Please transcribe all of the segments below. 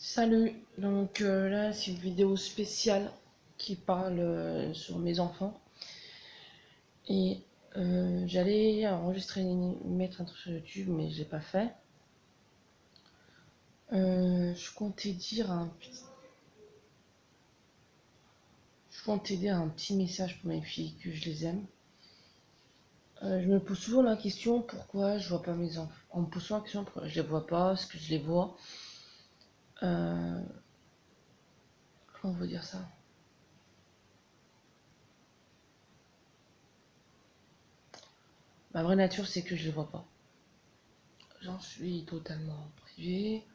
Salut, donc là c'est une vidéo spéciale qui parle sur mes enfants et j'allais enregistrer, mettre un truc sur YouTube mais je l'ai pas fait. Je comptais dire un petit message pour mes filles que je les aime. Je me pose souvent la question pourquoi je vois pas mes enfants. On me pose souvent la question pourquoi je les vois pas, est-ce que je les vois. Euh, Comment on veut dire ça? Ma vraie nature c'est que je les vois pas. J'en suis totalement privée.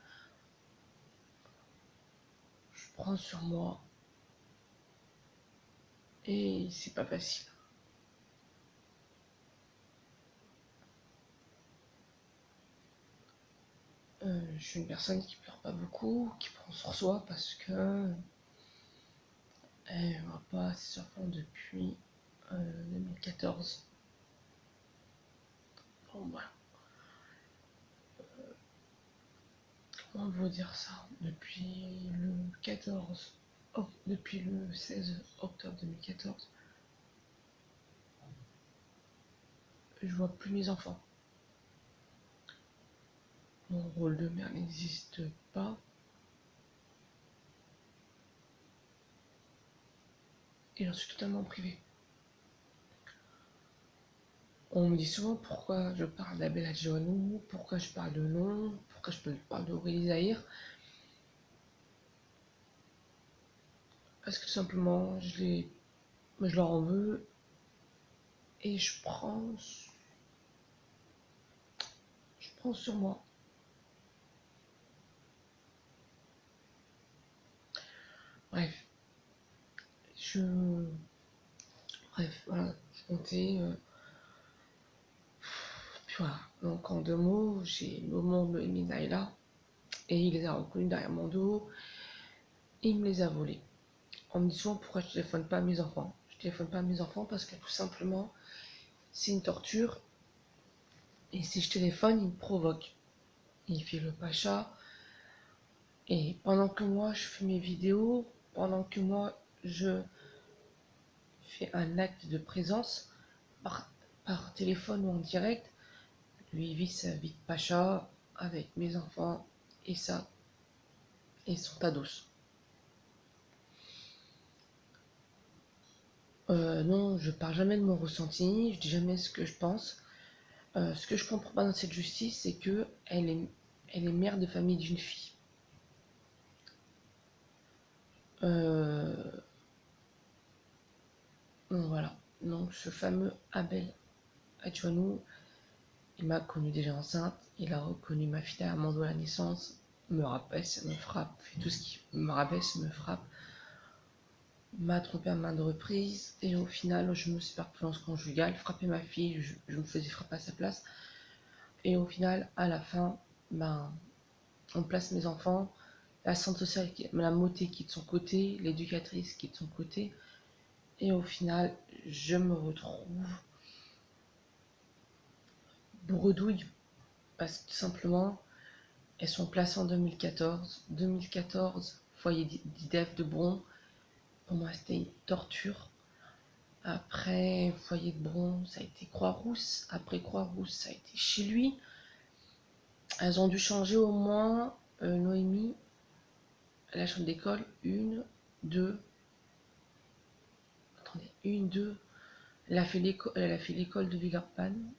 Je prends sur moi et c'est pas facile. Je suis une personne qui pleure pas beaucoup, qui prend sur soi parce que elle voit pas ses enfants depuis 2014. Bon voilà, comment vous dire ça? Depuis le 14, depuis le 16 octobre 2014, je vois plus mes enfants. Mon rôle de mère n'existe pas. Et j'en suis totalement privée. On me dit souvent pourquoi je parle d'Abel Adjouanou, pourquoi je parle de nom, pourquoi je parle d'Aurélie Zahir. Parce que tout simplement, je leur en veux et je prends sur moi. Bref, je, voilà, je comptais. Puis voilà. Donc en deux mots, j'ai le monde de Naïla et il les a reconnus derrière mon dos et il me les a volés. En me disant pourquoi je téléphone pas à mes enfants. Je téléphone pas à mes enfants parce que tout simplement, c'est une torture. Et si je téléphone, il me provoque. Il fait le pacha. Et pendant que moi, je fais mes vidéos, pendant que moi, je fais un acte de présence par, par téléphone ou en direct, lui vit sa vie de pacha avec mes enfants et ça, et son tados. Non, je parle jamais de mon ressenti, je dis jamais ce que je pense. Ce que je comprends pas dans cette justice, c'est que elle est mère de famille d'une fille. Euh, donc voilà. Donc ce fameux Abel Adjouanou, il m'a connue déjà enceinte, il a reconnu ma fille derrière mon dos à la naissance, me rabaisse, me frappe, fait tout ce qui me rabaisse, me frappe, m'a trompé à maintes reprises, et au final, je me sépare pour violence conjugale, frapper ma fille, je me faisais frapper à sa place, et au final, à la fin, ben, on place mes enfants, la centre sociale, la motée qui est de son côté, l'éducatrice qui est de son côté, et au final, je me retrouve bredouille, parce que tout simplement, elles sont placées en 2014. 2014, foyer d'IDEF de Bron. Pour moi, c'était une torture. Après, foyer de Bron, ça a été Croix-Rousse. Après Croix-Rousse, ça a été chez lui. Elles ont dû changer au moins, Noémie, la chambre d'école, une, deux. Attendez, une, deux. Elle a fait l'école de Villeurbanne.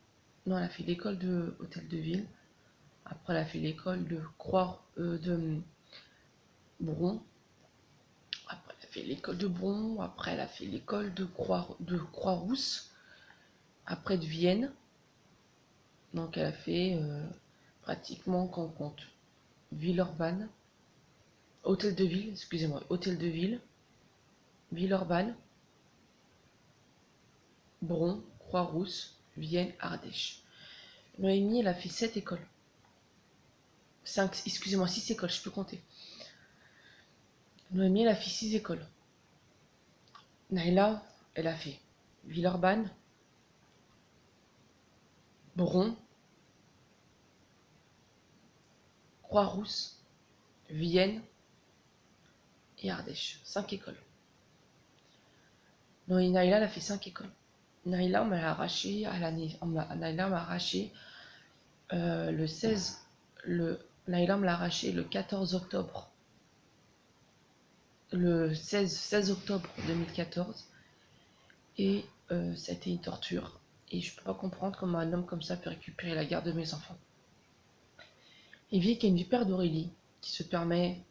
Non, elle a fait l'école de Hôtel de Ville. Après, elle a fait l'école de de Bron. Après, elle a fait l'école de Bron. Après, elle a fait l'école de Croix-Rousse. Après, de Vienne. Donc, elle a fait pratiquement, qu'on compte, Villeurbanne. Hôtel de Ville, excusez-moi. Hôtel de Ville. Villeurbanne. Bron. Croix-Rousse. Vienne. Ardèche. Noémie, elle a fait 7 écoles. 5, excusez-moi, 6 écoles, je peux compter. Noémie, elle a fait 6 écoles. Naïla, elle a fait Villeurbanne, Bron, Croix-Rousse, Vienne, et Ardèche. 5 écoles. Non, et Naïla, elle a fait 5 écoles. Naïla, on m'a arraché à l'année. Naïla m'a arraché le 16. Naïla me l'a arraché le 14 octobre. Le 16 octobre 2014. Et ça a été une torture. Et je peux pas comprendre comment un homme comme ça peut récupérer la garde de mes enfants. Et Vic est une vipère d'Aurélie qui se permet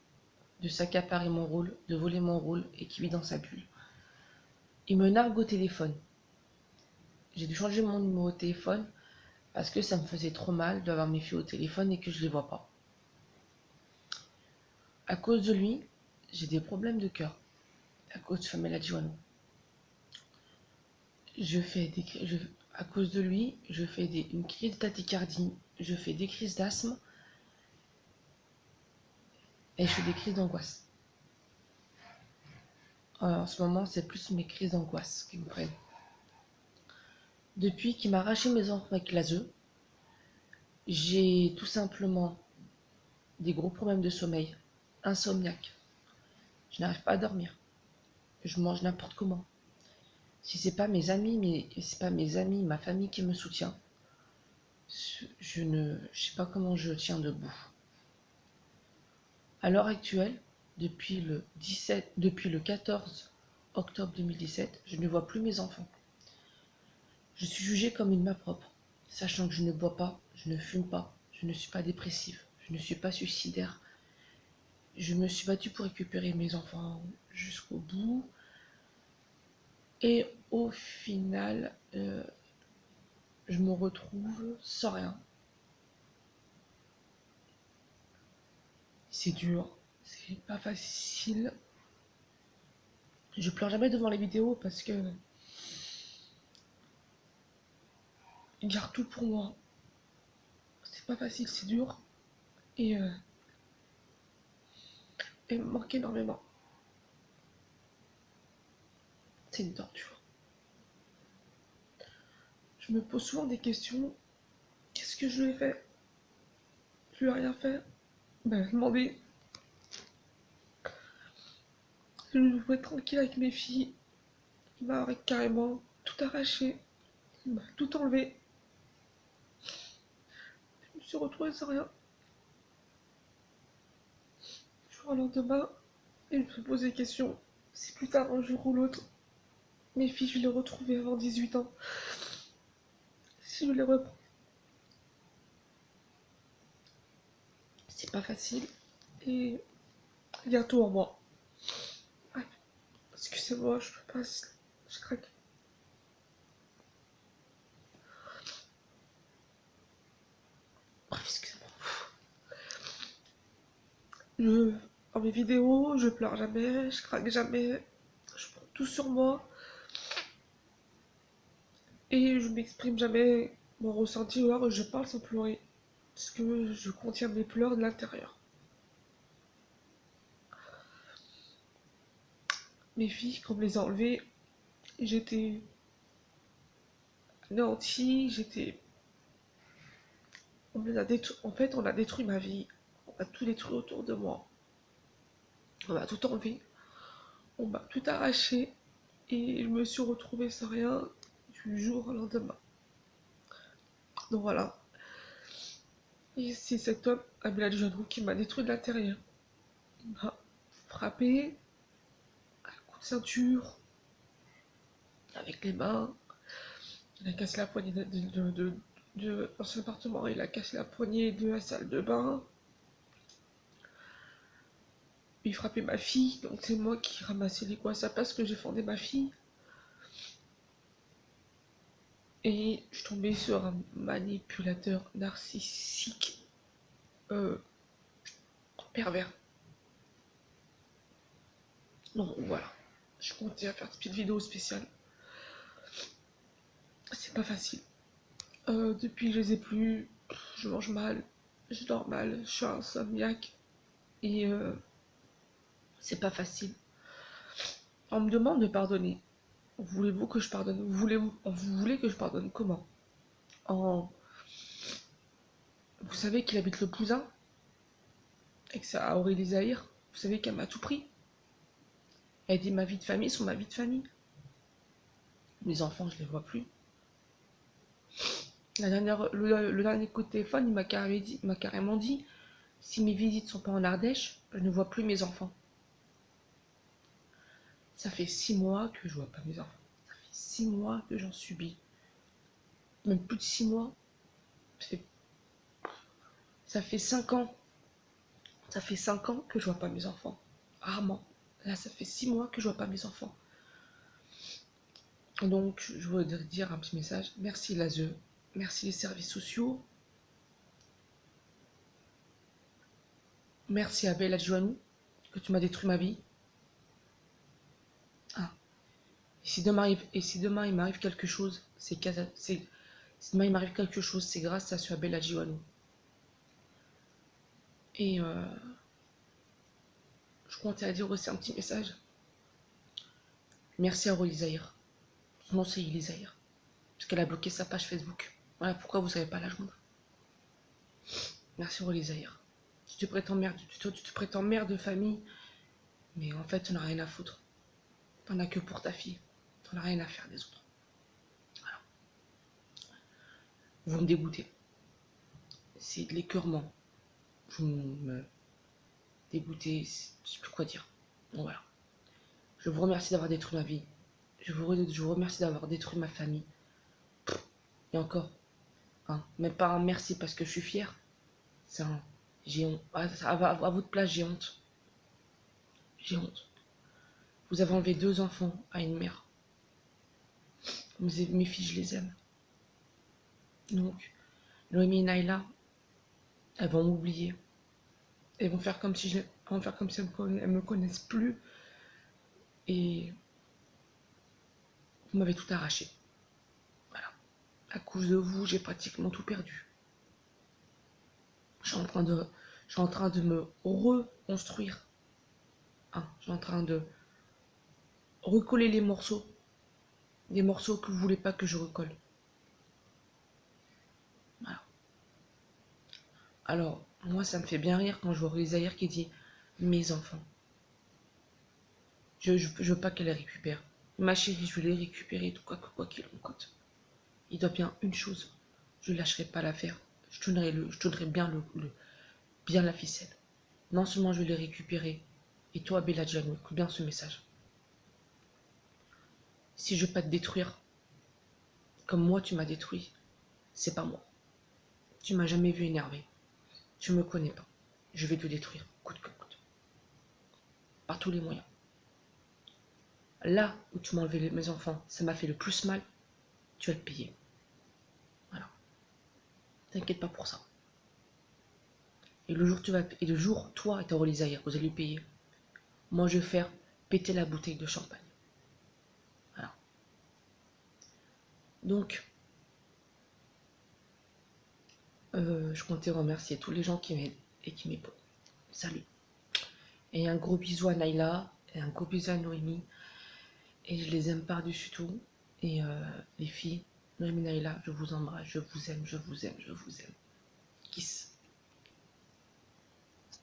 de s'accaparer mon rôle, de voler mon rôle et qui vit dans sa bulle. Il me nargue au téléphone. J'ai dû changer mon numéro de téléphone parce que ça me faisait trop mal d'avoir mes filles au téléphone et que je les vois pas. À cause de lui, j'ai des problèmes de cœur. À cause de Famela Diouano. À cause de lui, je fais une crise de tachycardie, je fais des crises d'asthme et je fais des crises d'angoisse. En ce moment, c'est plus mes crises d'angoisse qui me prennent. Depuis qu'il m'a arraché mes enfants avec l'ASE, j'ai tout simplement des gros problèmes de sommeil, insomniaque. Je n'arrive pas à dormir. Je mange n'importe comment. Si c'est pas mes amis, ma famille qui me soutient, je ne sais pas comment je tiens debout. À l'heure actuelle, depuis le 14 octobre 2017, je ne vois plus mes enfants. Je suis jugée comme une malpropre, sachant que je ne bois pas, je ne fume pas, je ne suis pas dépressive, je ne suis pas suicidaire. Je me suis battue pour récupérer mes enfants jusqu'au bout. Et au final, je me retrouve sans rien. C'est dur, c'est pas facile. Je pleure jamais devant les vidéos parce que ils gardent tout pour moi. C'est pas facile, c'est dur. Et il me manque énormément. C'est une torture. Je me pose souvent des questions. Qu'est-ce que je lui ai fait? Je lui ai rien fait. Ben, demander. Je voulais être tranquille avec mes filles. Il m'a carrément tout arraché. Il m'a tout enlevé. Je me suis retrouvée sans rien. Du jour au lendemain. Et je me pose des questions. Si plus tard, un jour ou l'autre, mes filles, je vais les retrouver avant 18 ans. Si je les reprends. C'est pas facile. Et il y a tout en moi. Ouais. Excusez-moi, je peux pas. Je craque. Bref, excusez-moi. Dans mes vidéos, je pleure jamais, je craque jamais. Je prends tout sur moi. Et je m'exprime jamais mon ressenti ou alors je parle sans pleurer. Parce que je contiens mes pleurs de l'intérieur. Mes filles, quand on me les a enlevées, j'étais anéantie, On me les a détruit. En fait, on a détruit ma vie. On a tout détruit autour de moi. On m'a tout enlevé. On m'a tout arraché. Et je me suis retrouvée sans rien du jour au lendemain. Donc voilà. Et c'est cet homme, Abel Genou, qui m'a détruit de l'intérieur. Il m'a frappé à coup de ceinture, avec les mains. Il a cassé la poignée dans son appartement. Il a cassé la poignée de la salle de bain. Il frappait ma fille, donc c'est moi qui ramassais les coups à sa place que j'ai fondé ma fille. Et je suis tombée sur un manipulateur narcissique euh, pervers. Donc voilà, je comptais faire une petite vidéo spéciale. C'est pas facile. Depuis que je les ai plus, je mange mal, je dors mal, je suis insomniaque. Et c'est pas facile. On me demande de pardonner. Voulez-vous que je pardonne? Vous voulez que je pardonne comment? en... Vous savez qu'il habite le Pouzin et que c'est à Aurélie Zahir. Vous savez qu'elle m'a tout pris. Elle dit ma vie de famille sont ma vie de famille. Mes enfants, je les vois plus. Le dernier coup de téléphone, il m'a carrément dit si mes visites sont pas en Ardèche, je ne vois plus mes enfants. Ça fait 6 mois que je vois pas mes enfants. Ça fait 6 mois que j'en subis. Même plus de 6 mois. Ça fait 5 ans. Ça fait 5 ans que je vois pas mes enfants. Rarement. Là, ça fait 6 mois que je vois pas mes enfants. Donc, je voudrais dire un petit message. Merci l'ASE. Merci les services sociaux. Merci Abel Adjouanou, que tu m'as détruit ma vie. Ah. Et si demain il m'arrive quelque chose, si demain il m'arrive quelque chose, c'est grâce à ce Abel Adjouanou. Et je comptais à dire aussi un petit message. Merci à Rolly Zahir. Son nom c'est Ili Zahir. Parce qu'elle a bloqué sa page Facebook. Voilà pourquoi vous savez pas la joindre. Merci Rolly Zahir. Tu te prétends mère de famille, mais en fait, tu n'as rien à foutre. T'en as que pour ta fille. T'en as rien à faire des autres. Voilà. Vous me dégoûtez. C'est de l'écœurement. Vous me dégoûtez. Je sais plus quoi dire. Bon, voilà. Je vous remercie d'avoir détruit ma vie. Je vous remercie d'avoir détruit ma famille. Et encore, hein, même pas un merci parce que je suis fière. C'est un. J'ai honte. À votre place, j'ai honte. J'ai honte. Vous avez enlevé 2 enfants à une mère. Mes filles, je les aime. Donc, Noémie et Naïla, elles vont m'oublier. Elles vont faire comme si elles me connaissent plus. Et vous m'avez tout arraché. Voilà. À cause de vous, j'ai pratiquement tout perdu. Je suis en train de me reconstruire. Hein, je suis en train de recoller les morceaux. Des morceaux que vous voulez pas que je recolle. Voilà. Alors, moi, ça me fait bien rire quand je vois Zahir qui dit mes enfants. Je veux pas qu'elle les récupère. Ma chérie, je vais les récupérer, quoi qu'il en coûte. Il doit bien une chose. Je ne lâcherai pas l'affaire. Je donnerai bien la ficelle. Non seulement je vais les récupérer, et toi, Bella Djano, écoute bien ce message. Si je veux pas te détruire, comme moi tu m'as détruit, c'est pas moi. Tu m'as jamais vu énervé. Tu me connais pas. Je vais te détruire, coûte que coûte. Par tous les moyens. Là où tu m'as enlevé mes enfants, ça m'a fait le plus mal, tu vas le payer. Voilà. T'inquiète pas pour ça. Et le jour, toi et ta Zahir, vous allez payer. Moi, je vais faire péter la bouteille de champagne. Voilà. Donc, je comptais remercier tous les gens qui m'aident et qui m'épaulent. Salut. Et un gros bisou à Naïla, et un gros bisou à Noémie. Et je les aime par-dessus tout. Et les filles, Noémie, Naïla, je vous embrasse, je vous aime, je vous aime, je vous aime. Kiss.